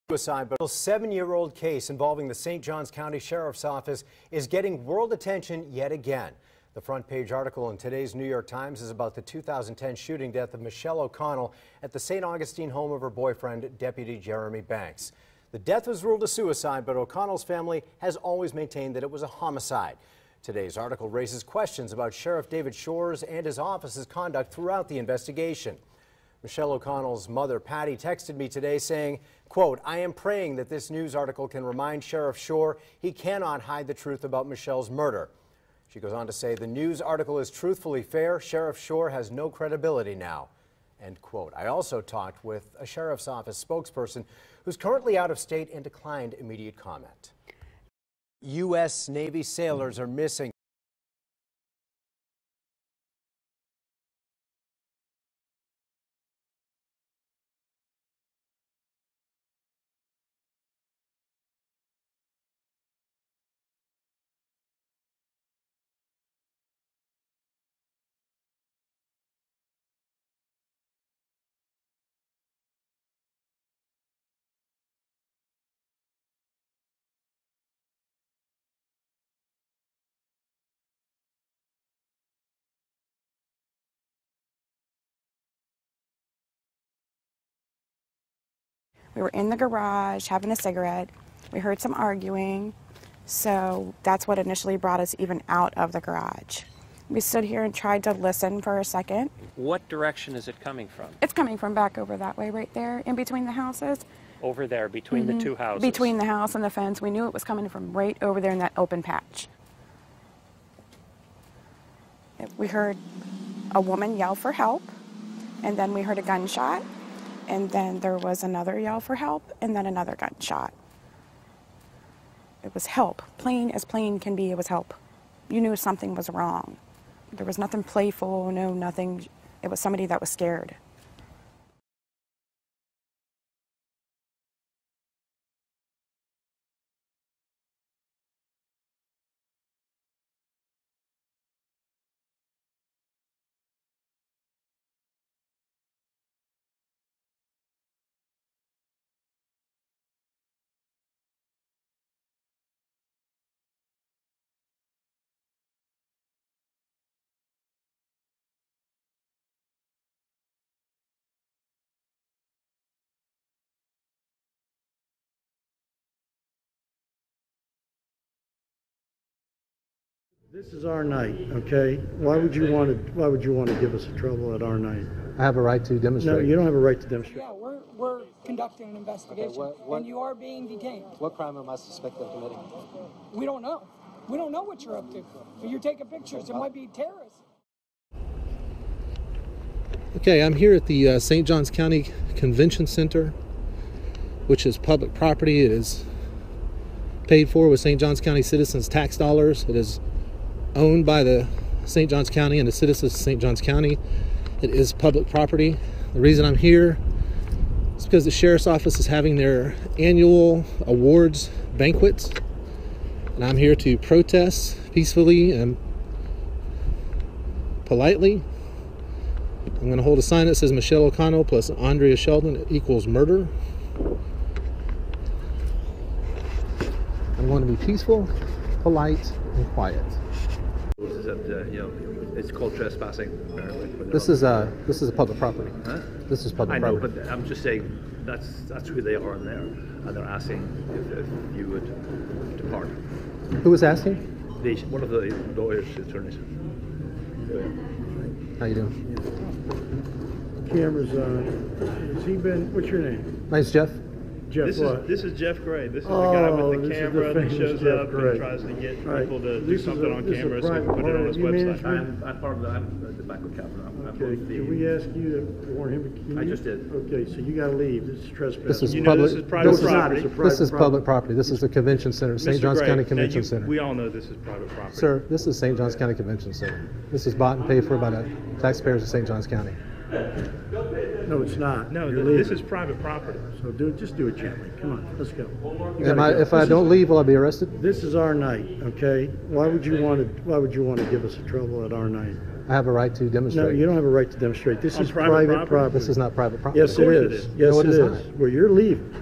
Suicide, but a 7-year-old case involving the St. Johns County Sheriff's Office is getting world attention yet again. The front page article in today's New York Times is about the 2010 shooting death of Michelle O'Connell at the St. Augustine home of her boyfriend, Deputy Jeremy Banks. The death was ruled a suicide, but O'Connell's family has always maintained that it was a homicide. Today's article raises questions about Sheriff David Shore's and his office's conduct throughout the investigation. Michelle O'Connell's mother, Patty, texted me today saying, quote, "I am praying that this news article can remind Sheriff Shore he cannot hide the truth about Michelle's murder." She goes on to say, "The news article is truthfully fair. Sheriff Shore has no credibility now." End quote. I also talked with a Sheriff's Office spokesperson who's currently out of state and declined immediate comment. U.S. Navy sailors are missing. We were in the garage having a cigarette. We heard some arguing, so that's what initially brought us even out of the garage. We stood here and tried to listen for a second. What direction is it coming from? It's coming from back over that way right there, in between the houses. Over there, between the two houses? Between the house and the fence. We knew it was coming from right over there in that open patch. We heard a woman yell for help, and then we heard a gunshot. And then there was another yell for help, and then another gunshot. It was help. Plain as plain can be, it was help. You knew something was wrong. There was nothing playful, no nothing. It was somebody that was scared. This is our night, okay? Why would you want to give us trouble at our night? I have a right to demonstrate. No, you don't have a right to demonstrate. Yeah, we're conducting an investigation, okay, and you are being detained. What crime am I suspected of committing? We don't know. We don't know what you're up to. You're taking pictures. It might be terrorists. Okay, I'm here at the St. Johns County Convention Center, which is public property. It is paid for with St. Johns County citizens' tax dollars. It is owned by the St. Johns County and the citizens of St. Johns County. It is public property. The reason I'm here is because the Sheriff's Office is having their annual awards banquet, and I'm here to protest peacefully and politely. I'm going to hold a sign that says Michelle O'Connell plus Andrea Sheldon equals murder. I'm going to be peaceful, polite, and quiet. It's called trespassing. This is a public property. Huh? This is public I know, property. but I'm just saying that's who they are in there, and they're asking if you would depart. Who was asking? One of the lawyers, attorneys. How you doing? Camera's on. Has he been? What's your name? My name's Jeff. Jeff This is Jeff Gray. This is the guy with the camera that shows up Gray. and tries to get people to do something on camera so he can put it on his website. I'm part of the backup camera. Okay, can we ask you to warn him? I just did. Okay, so you got to leave. This is trespassing. This is You public. know this is private property. This is public property. This is the convention center, St. Johns County Convention Center. We all know this is private property. Sir, this is St. Johns County Convention Center. This is bought and paid for by the taxpayers of St. Johns County. No, it's not. No, You're this leaving. is private property. So just do it gently. Come on, let's go. If I don't leave, will I be arrested? This is our night, okay? Why would you want to give us trouble at our night? I have a right to demonstrate. No, you don't have a right to demonstrate. This On is private private property? property. This is not private property. Yes, it is. Yes, No, it it is is. not. Well, you're leaving.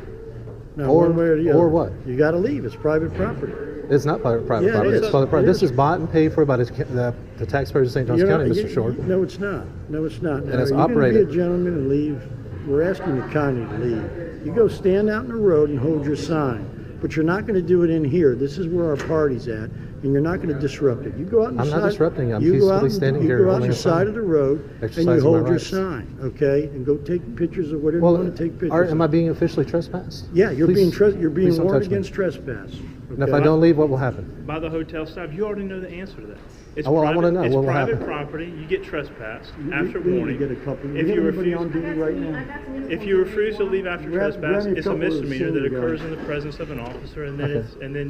Now, Or- one way or the other. or what? You got to leave. It's private property. It's not private Yeah, it property. is. It's public property. It This is. is bought and paid for by the taxpayers of St. Johns You're County, not- Mr. Shore. No, it's not. No, it's not. Now, it's are you going to be operated. a gentleman and leave? We're asking you kindly to leave. You go stand out in the road and hold your sign. But you're not going to do it in here. This is where our party's at, and you're not going to disrupt it. You go out on the I'm side. not disrupting. I'm you go out peacefully and- standing you here go out on holding the a sign. side of the road and you Exercising my hold your rights. sign, okay? And go take pictures of whatever Well, you want to take pictures am I of. being officially trespassed? Yeah, you're Please- being please don't warned touch me. against trespass. And if okay? I don't leave, what will happen? By the hotel staff, you already know the answer to that. It's Oh, well, I wanna know It's what will private happen. property. You get trespassed We- after we need to warning. get a couple. If We you have anybody refuse, on duty right now? if you refuse to leave after Grab trespass, me a it's a couple of misdemeanor that senior occurs guys. in the presence of an officer, and then Okay.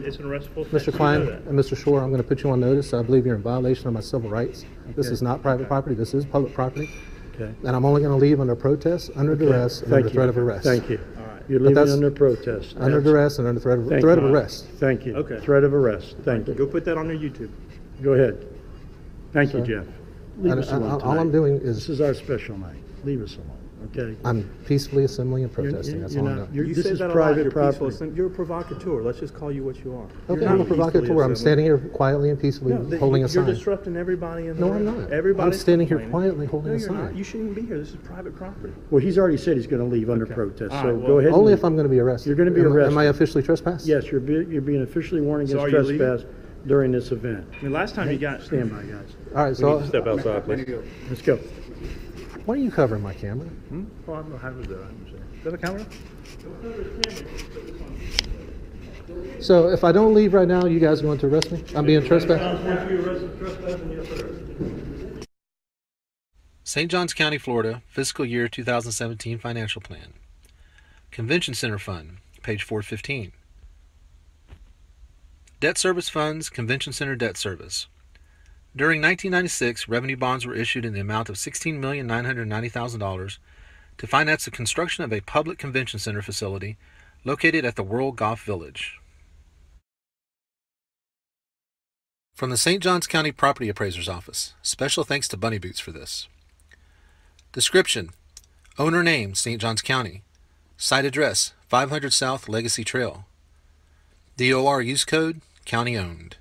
it's an arrestable offense. Mr. You know Klein that. and Mr. Shore, I'm going to put you on notice. I believe you're in violation of my civil rights. This Okay. is not private property. This is public property. Okay. And I'm only going to leave under protest, under duress, and Thank under you. threat of arrest. Thank you. All right. You're But leaving that's- under protest. Under That's- duress and under threat of Thank threat you. of arrest. Thank you. Okay. Threat of arrest. Thank you. Go put that on your YouTube. Go ahead. Thank you, Sir. Jeff. Leave us alone All tonight. I'm doing This is is our special night. Leave us alone, okay? I'm peacefully assembling and You're- protesting. That's you're all I'm not- doing. you're- You This say is that a lot. private You're peaceful. property. You're a provocateur. Let's just call you what you are. Okay, You're I'm a not provocateur. peacefully I'm assembling. standing here quietly and peacefully No, holding a you're sign. disrupting everybody in the No, room. I'm not. Everybody's I'm standing here complaining. quietly holding No, a you're sign. not. You shouldn't even be here. This is private property. Well, he's already said he's going to leave under protest, All so right, go well, ahead. Only and if I'm going to be arrested. You're going to be Am arrested. I officially trespassed? Yes, you're being officially warned So against are you leaving? trespass during this event. I mean, last time you got. Stand by, guys. All right, so Step outside, please. Let's go. why are you covering my camera? Well, I don't know how to do that. Is that a camera? So if I don't leave right now, you guys are going to arrest me? I'm being trespassed? St. Johns County, Florida, fiscal year 2017 financial plan. Convention Center Fund, page 415. Debt Service Funds, Convention Center Debt Service. During 1996, revenue bonds were issued in the amount of $16,990,000 to finance the construction of a public convention center facility located at the World Golf Village. From the St. Johns County Property Appraiser's Office, special thanks to Bunny Boots for this. Description: owner name, St. Johns County. Site address, 500 South Legacy Trail. DOR use code, county owned.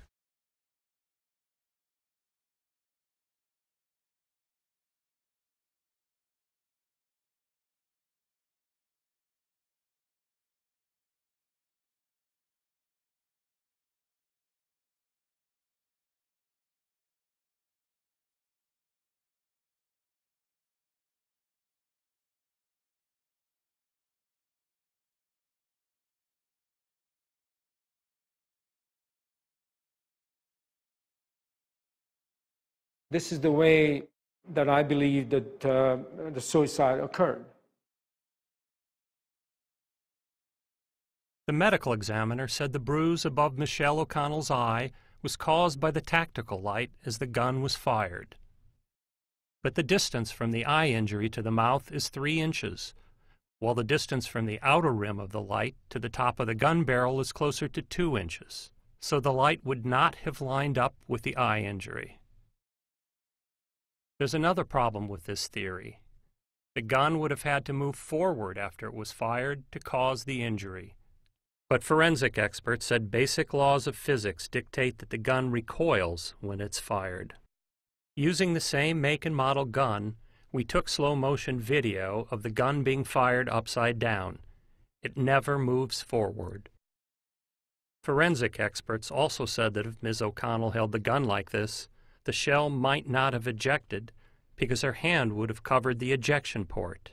This is the way that I believe that the suicide occurred. The medical examiner said the bruise above Michelle O'Connell's eye was caused by the tactical light as the gun was fired. But the distance from the eye injury to the mouth is 3 inches, while the distance from the outer rim of the light to the top of the gun barrel is closer to 2 inches, so the light would not have lined up with the eye injury. There's another problem with this theory. The gun would have had to move forward after it was fired to cause the injury. But forensic experts said basic laws of physics dictate that the gun recoils when it's fired. Using the same make and model gun, we took slow-motion video of the gun being fired upside down. It never moves forward. Forensic experts also said that if Ms. O'Connell held the gun like this, the shell might not have ejected because her hand would have covered the ejection port.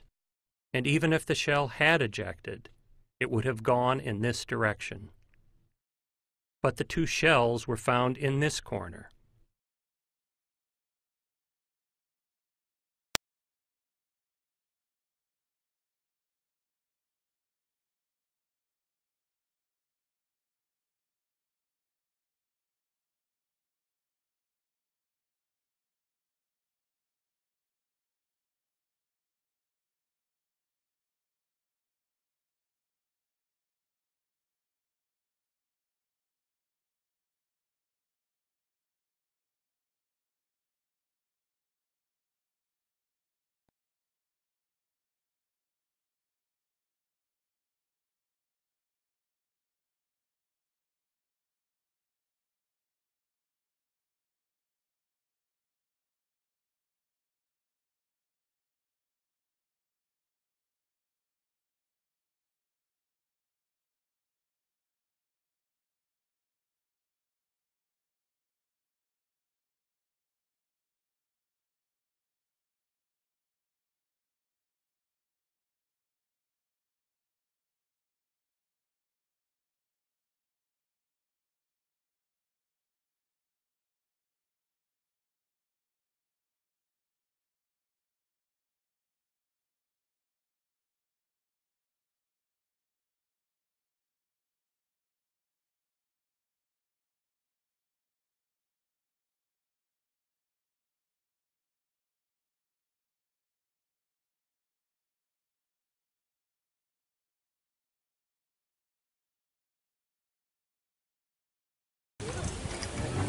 And even if the shell had ejected, it would have gone in this direction. But the 2 shells were found in this corner.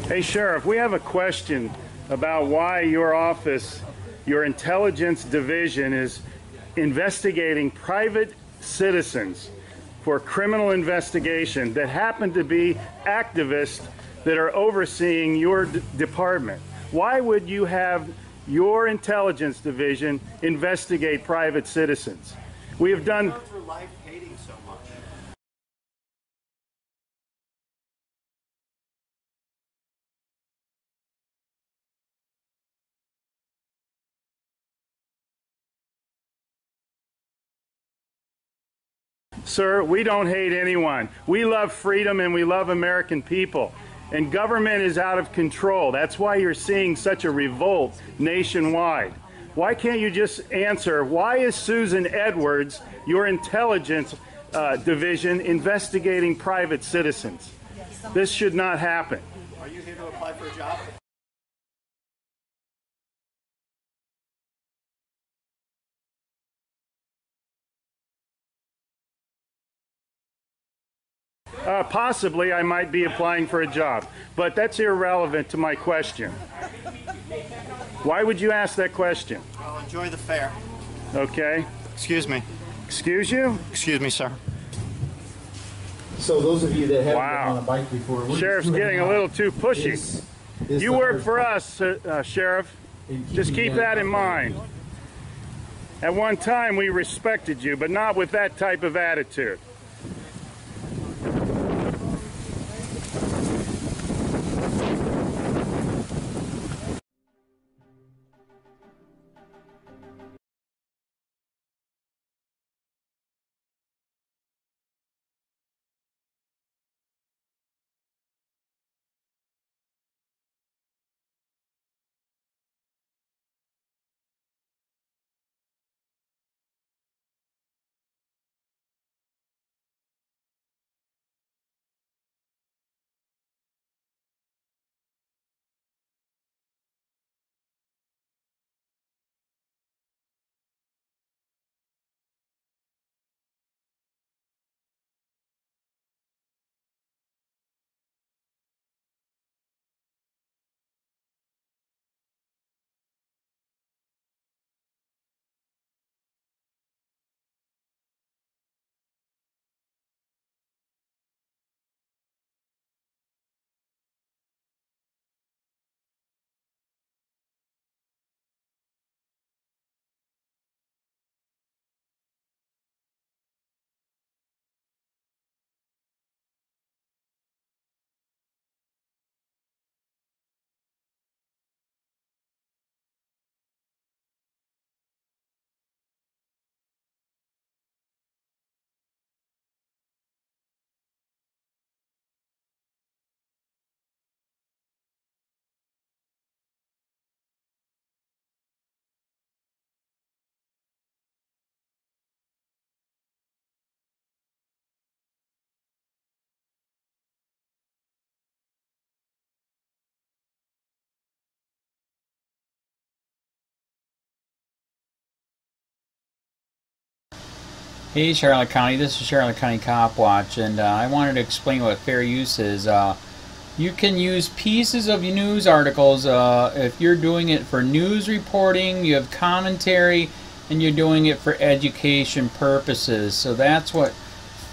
Hey, Sheriff, we have a question about why your office, your intelligence division, is investigating private citizens for criminal investigation that happen to be activists that are overseeing your department. Why would you have your intelligence division investigate private citizens? We have done... for life hating so much. Sir, we don't hate anyone. We love freedom and we love American people. And government is out of control. That's why you're seeing such a revolt nationwide. Why can't you just answer, why is Susan Edwards, your intelligence division, investigating private citizens? This should not happen. Are you here to apply for a job? Possibly I might be applying for a job, but that's irrelevant to my question. Why would you ask that question? Well, enjoy the fair. Okay. Excuse me. Excuse you? Excuse me, sir. So those of you that haven't wow. been on a bike before, Sheriff's getting a little too pushy. You work for us, Sheriff. Just keep that in mind. At one time we respected you, but not with that type of attitude. Hey Charlotte County, this is Charlotte County COPWATCH, and I wanted to explain what fair use is. You can use pieces of news articles if you're doing it for news reporting, you have commentary, and you're doing it for education purposes. So that's what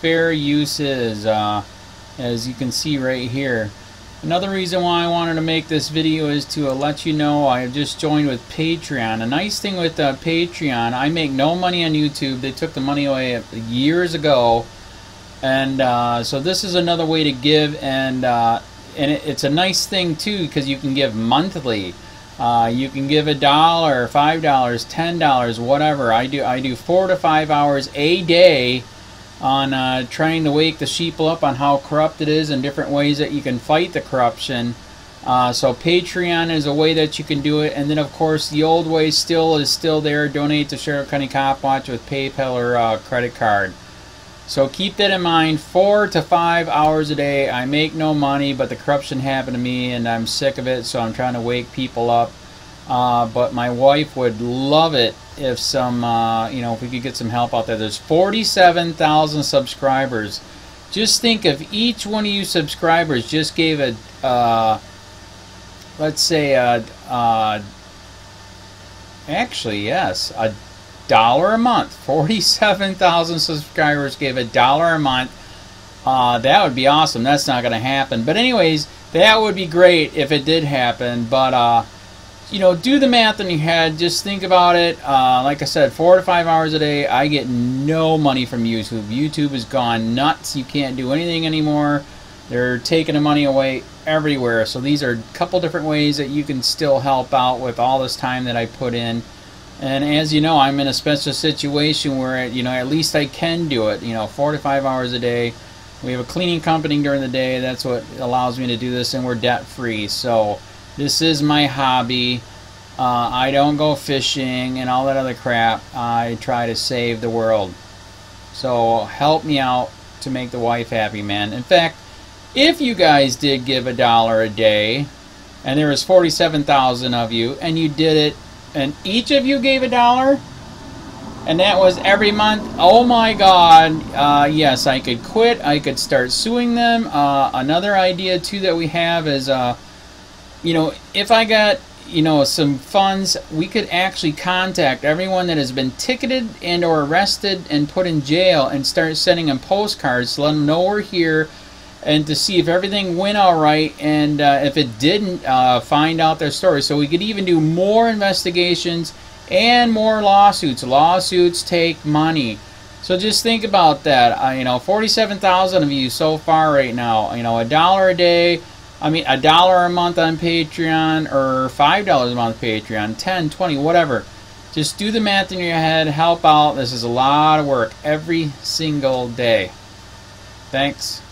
fair use is, as you can see right here. Another reason why I wanted to make this video is to let you know I have just joined with Patreon. A nice thing with Patreon, I make no money on YouTube. They took the money away years ago, and so this is another way to give, and it's a nice thing too because you can give monthly. You can give $1, $5, $10, whatever. I do 4 to 5 hours a day on trying to wake the sheeple up on how corrupt it is and different ways that you can fight the corruption. So Patreon is a way that you can do it, and then of course the old way is still there. Donate to Charlotte County COPWATCH with PayPal or credit card. So keep that in mind. 4 to 5 hours a day. I make no money, but the corruption happened to me and I'm sick of it, so I'm trying to wake people up. But my wife would love it if if we could get some help out there. There's 47,000 subscribers. Just think if each one of you subscribers just gave a let's say, actually, yes, $1 a month. 47,000 subscribers gave $1 a month. That would be awesome. That's not going to happen. But anyways, that would be great if it did happen. But, you know, do the math in your head. Just think about it. Like I said, 4 to 5 hours a day. I get no money from YouTube. YouTube has gone nuts. You can't do anything anymore. They're taking the money away everywhere. So these are a couple different ways that you can still help out with all this time that I put in. And as you know, I'm in a special situation where, you know, at least I can do it. You know, 4 to 5 hours a day. We have a cleaning company during the day. That's what allows me to do this, and we're debt free. So this is my hobby. I don't go fishing and all that other crap. I try to save the world. So help me out to make the wife happy, man. In fact, if you guys did give $1 a day, and there was 47,000 of you, and you did it, and each of you gave $1, and that was every month, oh my God, yes, I could quit. I could start suing them. Another idea, too, that we have is, you know, if I got, you know, some funds, we could actually contact everyone that has been ticketed and or arrested and put in jail and start sending them postcards to let them know we're here, and to see if everything went all right, and if it didn't, find out their story. So we could even do more investigations and more lawsuits. Lawsuits take money. So just think about that. You know, 47,000 of you so far right now. You know, $1 a day. I mean, $1 a month on Patreon, or $5 a month Patreon, 10, 20, whatever. Just do the math in your head. Help out. This is a lot of work every single day. Thanks.